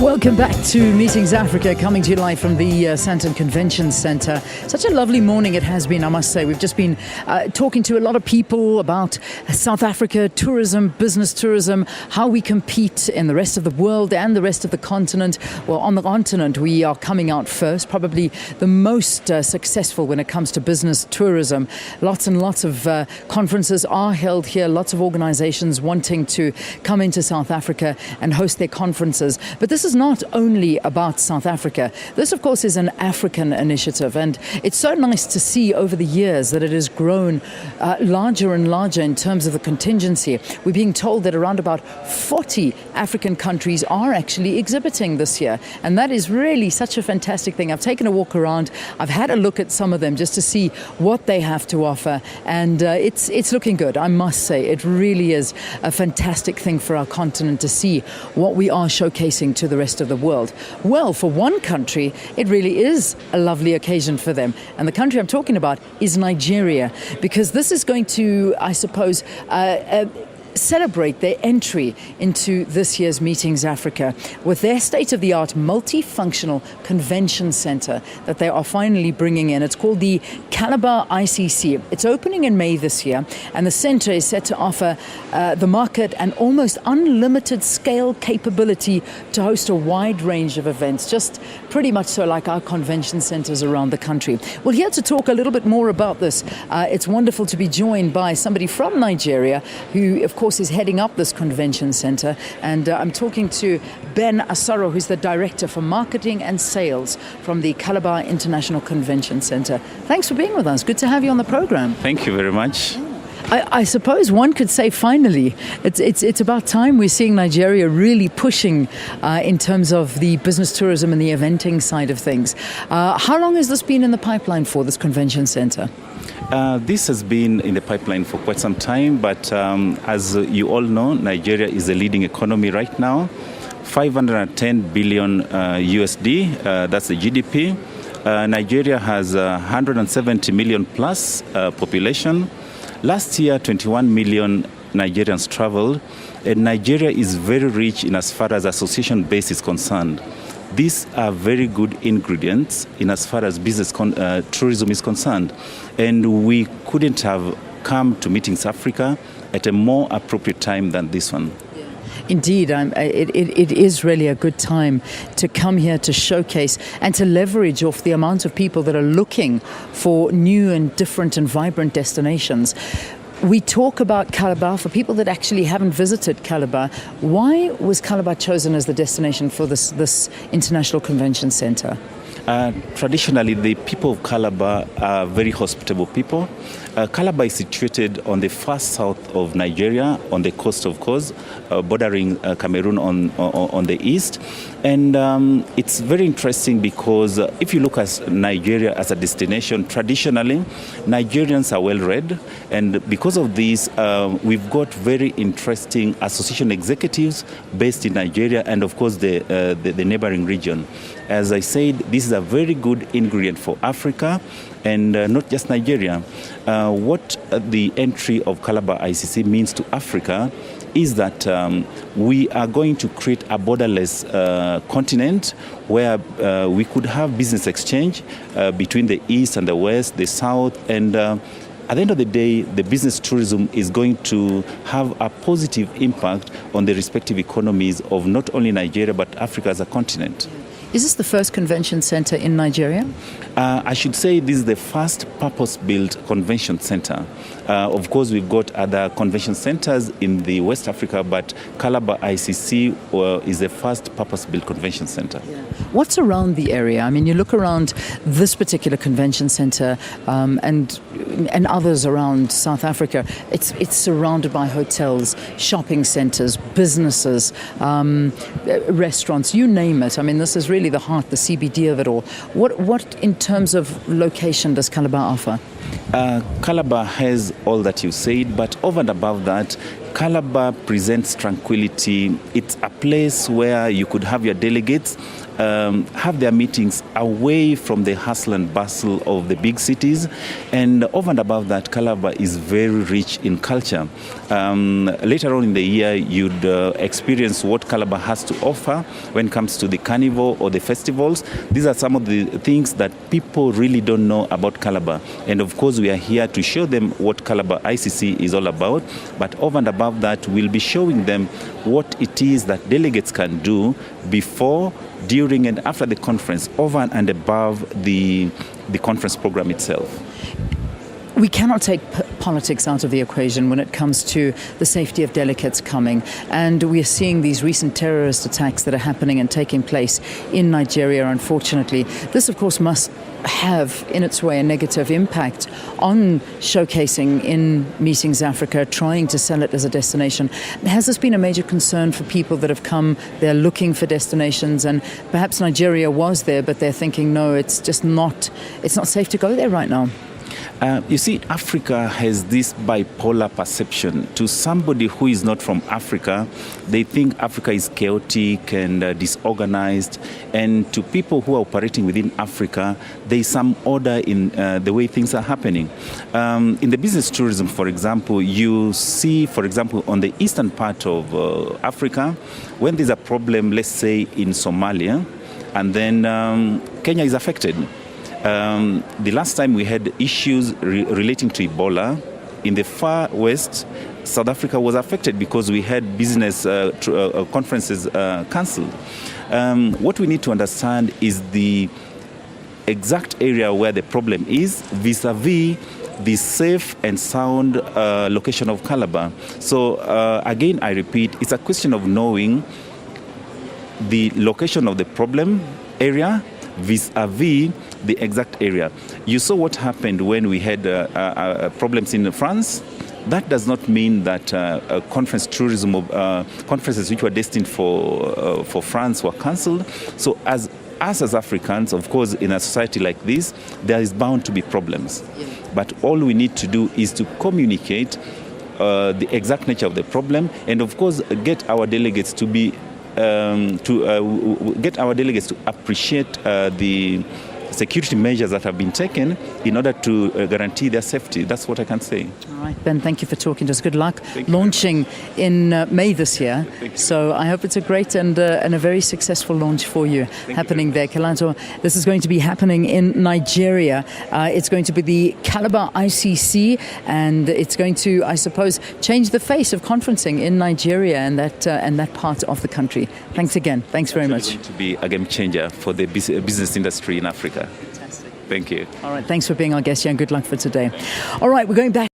Welcome back to Meetings Africa, coming to you live from the Sandton Convention Centre. Such a lovely morning it has been, I must say. We've just been talking to a lot of people about South Africa, tourism, business tourism, how we compete in the rest of the world and the rest of the continent. Well, on the continent, we are coming out first, probably the most successful when it comes to business tourism. Lots and lots of conferences are held here, lots of organizations wanting to come into South Africa and host their conferences. But this is not only about South Africa. This, of course, is an African initiative, and it's so nice to see over the years that it has grown larger and larger in terms of the contingency. We're being told that around about 40 African countries are actually exhibiting this year, and that is really such a fantastic thing. I've taken a walk around, I've had a look at some of them just to see what they have to offer, and it's looking good, I must say. It really is a fantastic thing for our continent to see what we are showcasing to the rest of the world. Well, for one country, it really is a lovely occasion for them. And the country I'm talking about is Nigeria, because this is going to, I suppose, celebrate their entry into this year's Meetings Africa with their state-of-the-art multifunctional convention center that they are finally bringing in. It's called the Calabar ICC. It's opening in May this year, and the center is set to offer the market an almost unlimited scale capability to host a wide range of events, just pretty much so like our convention centers around the country. Well, here to talk a little bit more about this, it's wonderful to be joined by somebody from Nigeria who, of course, is heading up this convention center, and I'm talking to Ben Asoro, who's the Director for Marketing and Sales from the Calabar International Convention Center. Thanks for being with us. Good to have you on the program. Thank you very much. I suppose one could say finally, it's about time we're seeing Nigeria really pushing in terms of the business tourism and the eventing side of things. How long has this been in the pipeline for, this convention center? This has been in the pipeline for quite some time, but as you all know, Nigeria is the leading economy right now. 510 billion USD, that's the GDP. Nigeria has 170 million plus population. Last year, 21 million Nigerians traveled, and Nigeria is very rich in as far as association base is concerned. These are very good ingredients in as far as business tourism is concerned. And we couldn't have come to Meetings Africa at a more appropriate time than this one. Indeed, it is really a good time to come here to showcase and to leverage off the amount of people that are looking for new and different and vibrant destinations. We talk about Calabar. For people that actually haven't visited Calabar, why was Calabar chosen as the destination for this international convention center? Traditionally, the people of Calabar are very hospitable people. Calabar is situated on the far south of Nigeria, on the coast, of course, bordering Cameroon on the east. And it's very interesting because if you look at Nigeria as a destination, traditionally, Nigerians are well-read. And because of this, we've got very interesting association executives based in Nigeria and, of course, the neighboring region. As I said, this is a very good ingredient for Africa and not just Nigeria. What the entry of Calabar ICC means to Africa is that we are going to create a borderless continent where we could have business exchange between the east and the west, the south, and at the end of the day, the business tourism is going to have a positive impact on the respective economies of not only Nigeria but Africa as a continent. Is this the first convention center in Nigeria? I should say this is the first purpose-built convention center. Of course, we've got other convention centers in the West Africa, but Calabar ICC is the first purpose-built convention center. Yeah. What's around the area? I mean, you look around this particular convention center and others around South Africa. It's surrounded by hotels, shopping centers, businesses, restaurants, you name it. I mean, this is really the heart, the CBD of it all. What in terms of location does Calabar offer? Calabar has all that you said, but over and above that, Calabar presents tranquility. It's a place where you could have your delegates have their meetings away from the hustle and bustle of the big cities. And over and above that, Calabar is very rich in culture. Later on in the year, you'd experience what Calabar has to offer when it comes to the carnival or the festivals. These are some of the things that people really don't know about Calabar. And of course, we are here to show them what Calabar ICC is all about. But over and above that, we'll be showing them what it is that delegates can do before, during and after the conference, over and above the conference program itself. We cannot take politics out of the equation when it comes to the safety of delegates coming. And we are seeing these recent terrorist attacks that are happening and taking place in Nigeria, unfortunately. This, of course, must have, in its way, a negative impact on showcasing in Meetings Africa, trying to sell it as a destination. Has this been a major concern for people that have come, they're looking for destinations, and perhaps Nigeria was there, but they're thinking, no, it's not safe to go there right now? You see, Africa has this bipolar perception. To somebody who is not from Africa, they think Africa is chaotic and disorganized. And to people who are operating within Africa, there is some order in the way things are happening. In the business tourism, for example, you see, for example, on the eastern part of Africa, when there's a problem, let's say in Somalia, and then Kenya is affected. The last time we had issues relating to Ebola in the far west, South Africa was affected because we had business conferences cancelled. What we need to understand is the exact area where the problem is vis-a-vis the safe and sound location of Calabar. So again, I repeat, it's a question of knowing the location of the problem area vis-a-vis the exact area. You saw what happened when we had problems in France. That does not mean that conference tourism, conferences which were destined for France were cancelled. So as Africans, of course, in a society like this, there is bound to be problems. Yeah. But all we need to do is to communicate the exact nature of the problem, and of course, get our delegates to be get our delegates to appreciate the security measures that have been taken in order to guarantee their safety. That's what I can say. All right, Ben, thank you for talking to us. Good luck launching in May this year. So I hope it's a great and a very successful launch for you happening there. Calabar, this is going to be happening in Nigeria. It's going to be the Calabar ICC, and it's going to, I suppose, change the face of conferencing in Nigeria and that part of the country. Thanks again. Thanks very much. It's going to be a game changer for the business industry in Africa. Fantastic. Thank you. All right, thanks for being our guest here, and good luck for today. All right, we're going back.